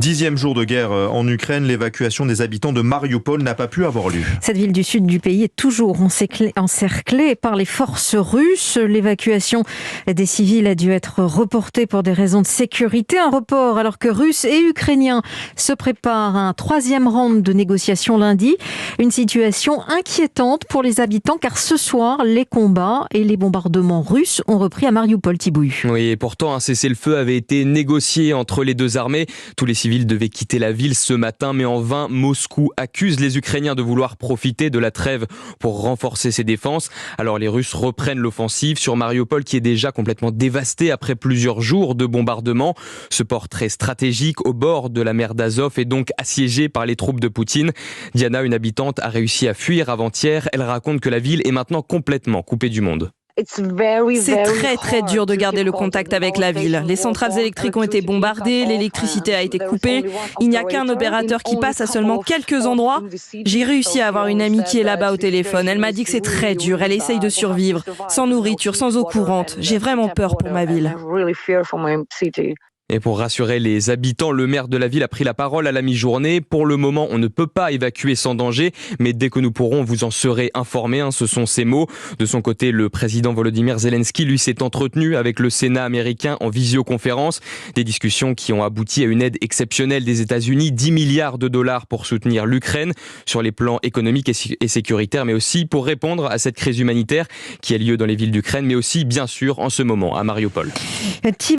10e jour de guerre en Ukraine, l'évacuation des habitants de Mariupol n'a pas pu avoir lieu. Cette ville du sud du pays est toujours encerclée par les forces russes. L'évacuation des civils a dû être reportée pour des raisons de sécurité. Un report alors que Russes et Ukrainiens se préparent à un 3e round de négociations lundi. Une situation inquiétante pour les habitants car ce soir, les combats et les bombardements russes ont repris à Mariupol, Thibouille. Oui, et pourtant, un cessez-le-feu avait été négocié entre les deux armées. Tous les civils devaient quitter la ville ce matin, mais en vain, Moscou accuse les Ukrainiens de vouloir profiter de la trêve pour renforcer ses défenses. Alors les Russes reprennent l'offensive sur Mariupol qui est déjà complètement dévasté après plusieurs jours de bombardements. Ce port très stratégique au bord de la mer d'Azov est donc assiégé par les troupes de Poutine. Diana, une habitante, a réussi à fuir avant-hier. Elle raconte que la ville est maintenant complètement coupée du monde. C'est très dur de garder le contact avec la ville. Les centrales électriques ont été bombardées, l'électricité a été coupée. Il n'y a qu'un opérateur qui passe à seulement quelques endroits. J'ai réussi à avoir une amie qui est là-bas au téléphone. Elle m'a dit que c'est très dur. Elle essaye de survivre, sans nourriture, sans eau courante. J'ai vraiment peur pour ma ville. Et pour rassurer les habitants, le maire de la ville a pris la parole à la mi-journée. Pour le moment, on ne peut pas évacuer sans danger, mais dès que nous pourrons, vous en serez informés. Ce sont ses mots. De son côté, le président Volodymyr Zelensky, lui, s'est entretenu avec le Sénat américain en visioconférence. Des discussions qui ont abouti à une aide exceptionnelle des États-Unis, 10 milliards de dollars pour soutenir l'Ukraine sur les plans économiques et sécuritaires, mais aussi pour répondre à cette crise humanitaire qui a lieu dans les villes d'Ukraine, mais aussi, bien sûr, en ce moment, à Mariupol.